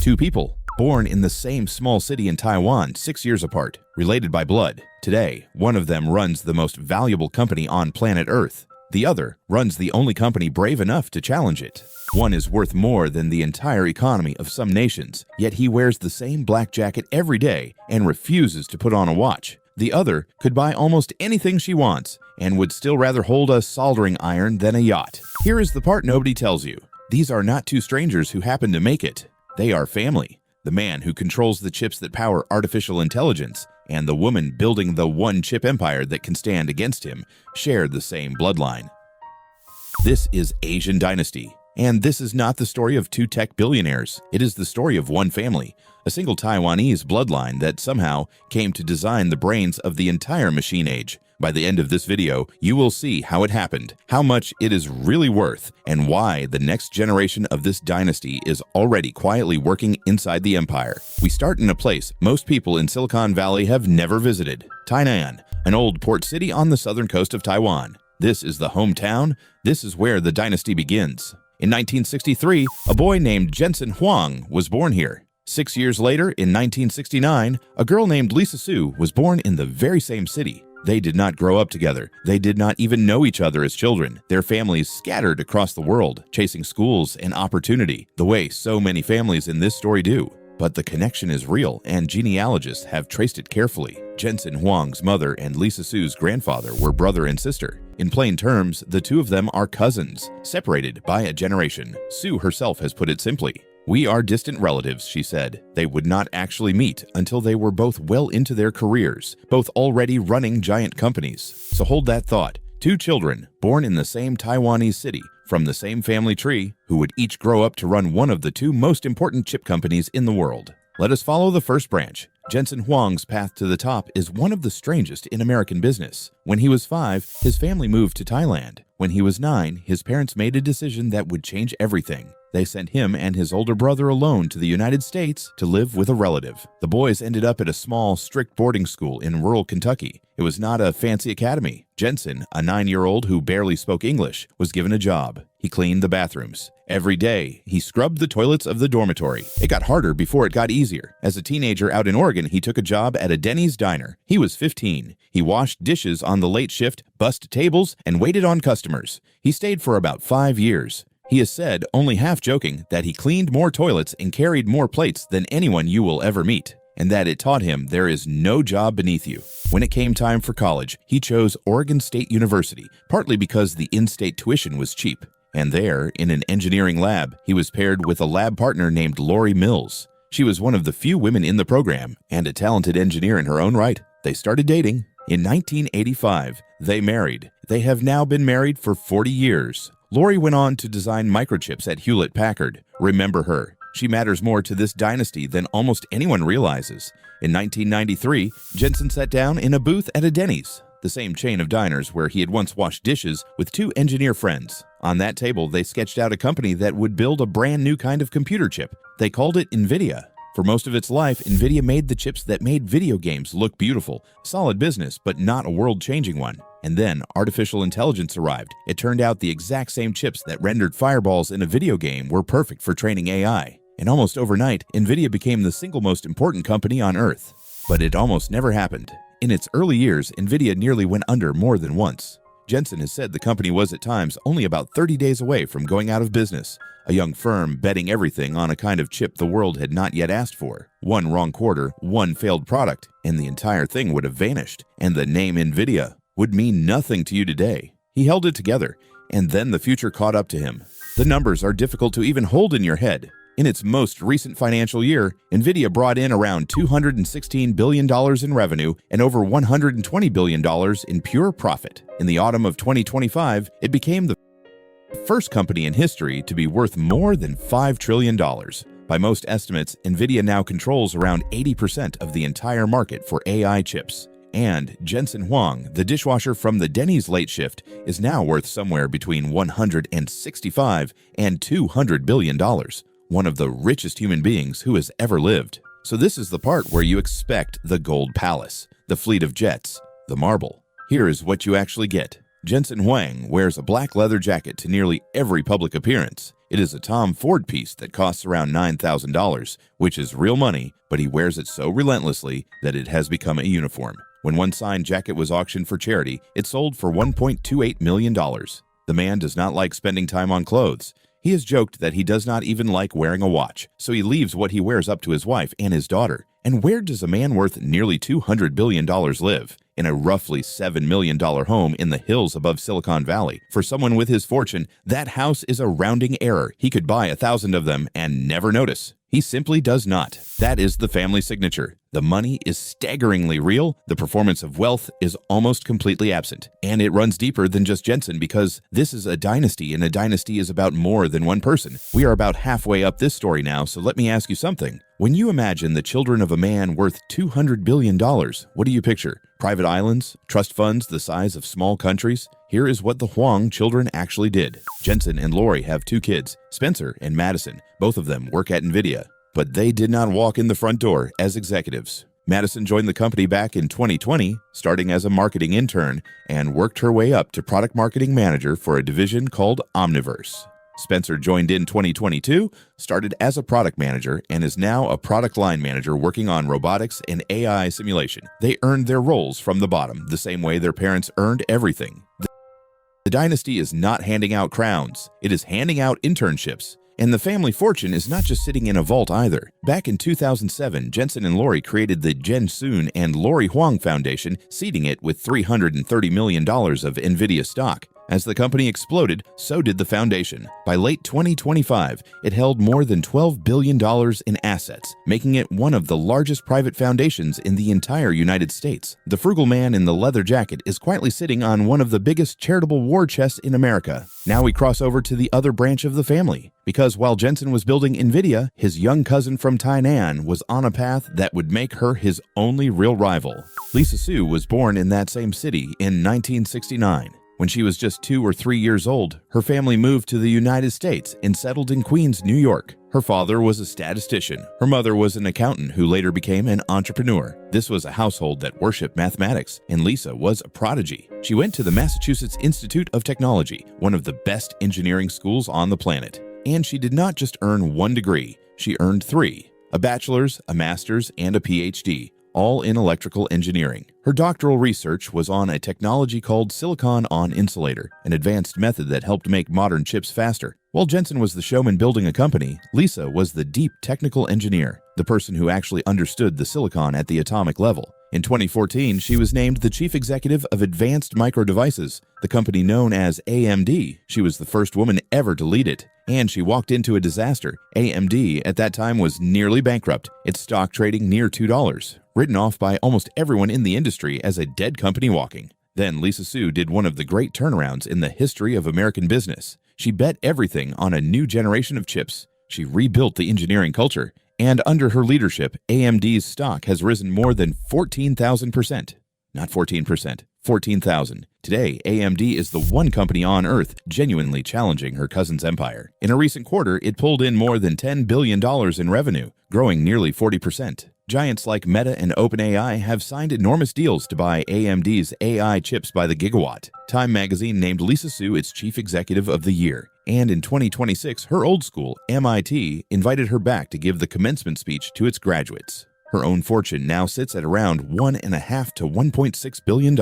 Two people, born in the same small city in Taiwan 6 years apart, related by blood. Today, one of them runs the most valuable company on planet Earth. The other runs the only company brave enough to challenge it. One is worth more than the entire economy of some nations, yet he wears the same black jacket every day and refuses to put on a watch. The other could buy almost anything she wants and would still rather hold a soldering iron than a yacht. Here is the part nobody tells you. These are not two strangers who happen to make it. They are family. The man who controls the chips that power artificial intelligence and the woman building the one-chip empire that can stand against him share the same bloodline. This is Asian Dynasty, and this is not the story of two tech billionaires. It is the story of one family, a single Taiwanese bloodline that somehow came to design the brains of the entire machine age. By the end of this video, you will see how it happened, how much it is really worth, and why the next generation of this dynasty is already quietly working inside the empire. We start in a place most people in Silicon Valley have never visited, Tainan, an old port city on the southern coast of Taiwan. This is the hometown. This is where the dynasty begins. In 1963, a boy named Jensen Huang was born here. 6 years later, in 1969, a girl named Lisa Su was born in the very same city. They did not grow up together. They did not even know each other as children. Their families scattered across the world, chasing schools and opportunity, the way so many families in this story do. But the connection is real, and genealogists have traced it carefully. Jensen Huang's mother and Lisa Su's grandfather were brother and sister. In plain terms, the two of them are cousins, separated by a generation. Su herself has put it simply. "We are distant relatives," she said. They would not actually meet until they were both well into their careers, both already running giant companies. So hold that thought. Two children, born in the same Taiwanese city, from the same family tree, who would each grow up to run one of the two most important chip companies in the world. Let us follow the first branch. Jensen Huang's path to the top is one of the strangest in American business. When he was 5, his family moved to Thailand. When he was 9, his parents made a decision that would change everything. They sent him and his older brother alone to the United States to live with a relative. The boys ended up at a small, strict boarding school in rural Kentucky. It was not a fancy academy. Jensen, a 9-year-old who barely spoke English, was given a job. He cleaned the bathrooms. Every day, he scrubbed the toilets of the dormitory. It got harder before it got easier. As a teenager out in Oregon, he took a job at a Denny's diner. He was 15. He washed dishes on the late shift, bussed tables, and waited on customers. He stayed for about 5 years. He has said, only half joking, that he cleaned more toilets and carried more plates than anyone you will ever meet, and that it taught him there is no job beneath you. When it came time for college, he chose Oregon State University, partly because the in-state tuition was cheap. And there, in an engineering lab, he was paired with a lab partner named Lori Mills. She was one of the few women in the program, and a talented engineer in her own right. They started dating. In 1985, they married. They have now been married for 40 years. Lori went on to design microchips at Hewlett-Packard. Remember her. She matters more to this dynasty than almost anyone realizes. In 1993, Jensen sat down in a booth at a Denny's, the same chain of diners where he had once washed dishes, with 2 engineer friends. On that table, they sketched out a company that would build a brand new kind of computer chip. They called it NVIDIA. For most of its life, NVIDIA made the chips that made video games look beautiful. Solid business, but not a world-changing one. And then artificial intelligence arrived. It turned out the exact same chips that rendered fireballs in a video game were perfect for training AI. And almost overnight, NVIDIA became the single most important company on Earth. But it almost never happened. In its early years, NVIDIA nearly went under more than once. Jensen has said the company was at times only about 30 days away from going out of business, a young firm betting everything on a kind of chip the world had not yet asked for. One wrong quarter, one failed product, and the entire thing would have vanished, and the name NVIDIA would mean nothing to you today. He held it together, and then the future caught up to him. The numbers are difficult to even hold in your head. In its most recent financial year, NVIDIA brought in around $216 billion in revenue and over $120 billion in pure profit. In the autumn of 2025, it became the first company in history to be worth more than $5 trillion. By most estimates, NVIDIA now controls around 80% of the entire market for AI chips. And Jensen Huang, the dishwasher from the Denny's late shift, is now worth somewhere between $165 and $200 billion. One of the richest human beings who has ever lived. So this is the part where you expect the gold palace, the fleet of jets, the marble. Here is what you actually get. Jensen Huang wears a black leather jacket to nearly every public appearance. It is a Tom Ford piece that costs around $9,000, which is real money, but he wears it so relentlessly that it has become a uniform. When one signed jacket was auctioned for charity, it sold for $1.28 million. The man does not like spending time on clothes. He has joked that he does not even like wearing a watch, so he leaves what he wears up to his wife and his daughter. And where does a man worth nearly $200 billion live? In a roughly $7 million home in the hills above Silicon Valley. For someone with his fortune, that house is a rounding error. He could buy 1,000 of them and never notice. He simply does not. That is the family signature. The money is staggeringly real, the performance of wealth is almost completely absent. And it runs deeper than just Jensen because this is a dynasty, and a dynasty is about more than one person. We are about halfway up this story now, so let me ask you something. When you imagine the children of a man worth $200 billion, what do you picture? Private islands? Trust funds the size of small countries? Here is what the Huang children actually did. Jensen and Lori have 2 kids, Spencer and Madison. Both of them work at NVIDIA, but they did not walk in the front door as executives. Madison joined the company back in 2020, starting as a marketing intern, and worked her way up to product marketing manager for a division called Omniverse. Spencer joined in 2022, started as a product manager, and is now a product line manager working on robotics and AI simulation. They earned their roles from the bottom, the same way their parents earned everything. The dynasty is not handing out crowns, it is handing out internships. And the family fortune is not just sitting in a vault either. Back in 2007, Jensen and Lori created the Jensen and Lori Huang Foundation, seeding it with $330 million of NVIDIA stock. As the company exploded, so did the foundation. By late 2025, it held more than $12 billion in assets, making it one of the largest private foundations in the entire United States. The frugal man in the leather jacket is quietly sitting on one of the biggest charitable war chests in America. Now we cross over to the other branch of the family. Because while Jensen was building NVIDIA, his young cousin from Tainan was on a path that would make her his only real rival. Lisa Su was born in that same city in 1969. When she was just 2 or 3 years old, her family moved to the United States and settled in Queens, New York. Her father was a statistician. Her mother was an accountant who later became an entrepreneur. This was a household that worshipped mathematics, and Lisa was a prodigy. She went to the Massachusetts Institute of Technology, one of the best engineering schools on the planet. And she did not just earn 1 degree, she earned 3: a bachelor's, a master's, and a PhD. All in electrical engineering. Her doctoral research was on a technology called silicon-on-insulator, an advanced method that helped make modern chips faster. While Jensen was the showman building a company, Lisa was the deep technical engineer, the person who actually understood the silicon at the atomic level. In 2014, she was named the chief executive of Advanced Micro Devices, the company known as AMD. She was the first woman ever to lead it. And she walked into a disaster. AMD at that time was nearly bankrupt, its stock trading near $2, written off by almost everyone in the industry as a dead company walking. Then Lisa Su did one of the great turnarounds in the history of American business. She bet everything on a new generation of chips. She rebuilt the engineering culture, and under her leadership, AMD's stock has risen more than 14,000%. Not 14%, 14,000. Today, AMD is the one company on Earth genuinely challenging her cousin's empire. In a recent quarter, it pulled in more than $10 billion in revenue, growing nearly 40%. Giants like Meta and OpenAI have signed enormous deals to buy AMD's AI chips by the gigawatt. Time magazine named Lisa Su its Chief Executive of the Year. And in 2026, her old school, MIT, invited her back to give the commencement speech to its graduates. Her own fortune now sits at around $1.5 to $1.6 billion,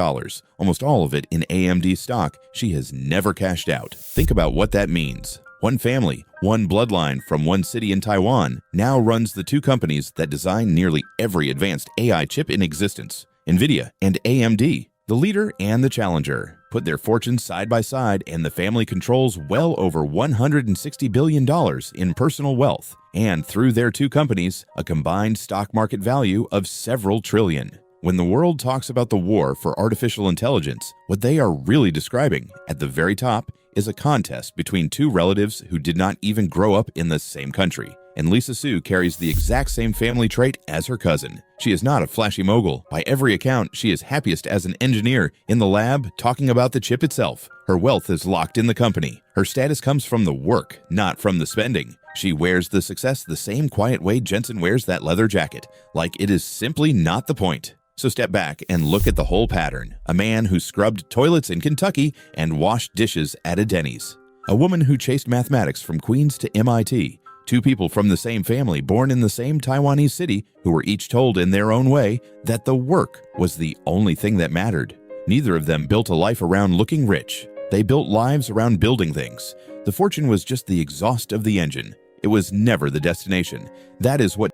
almost all of it in AMD stock she has never cashed out. Think about what that means. One family, one bloodline from one city in Taiwan now runs the 2 companies that design nearly every advanced AI chip in existence, NVIDIA and AMD. The leader and the challenger put their fortunes side by side, and the family controls well over $160 billion in personal wealth, and through their 2 companies, a combined stock market value of several trillion. When the world talks about the war for artificial intelligence, what they are really describing, at the very top, is a contest between 2 relatives who did not even grow up in the same country. And Lisa Su carries the exact same family trait as her cousin. She is not a flashy mogul. By every account, she is happiest as an engineer in the lab talking about the chip itself. Her wealth is locked in the company. Her status comes from the work, not from the spending. She wears the success the same quiet way Jensen wears that leather jacket, like it is simply not the point. So step back and look at the whole pattern. A man who scrubbed toilets in Kentucky and washed dishes at a Denny's. A woman who chased mathematics from Queens to MIT. Two people from the same family born in the same Taiwanese city who were each told in their own way that the work was the only thing that mattered. Neither of them built a life around looking rich. They built lives around building things. The fortune was just the exhaust of the engine. It was never the destination. That is what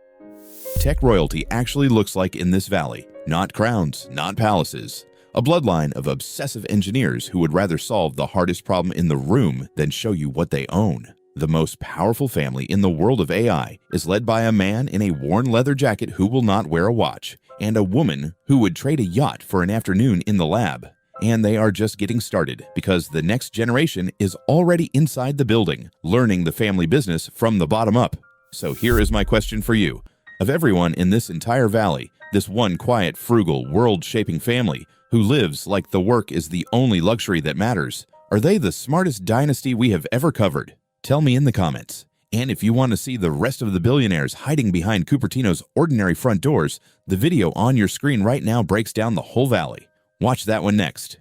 tech royalty actually looks like in this valley. Not crowns, not palaces. A bloodline of obsessive engineers who would rather solve the hardest problem in the room than show you what they own. The most powerful family in the world of AI is led by a man in a worn leather jacket who will not wear a watch, and a woman who would trade a yacht for an afternoon in the lab. And they are just getting started because the next generation is already inside the building, learning the family business from the bottom up. So here is my question for you. Of everyone in this entire valley, this one quiet, frugal, world-shaping family who lives like the work is the only luxury that matters, are they the smartest dynasty we have ever covered? Tell me in the comments. And if you want to see the rest of the billionaires hiding behind Cupertino's ordinary front doors, the video on your screen right now breaks down the whole valley. Watch that one next.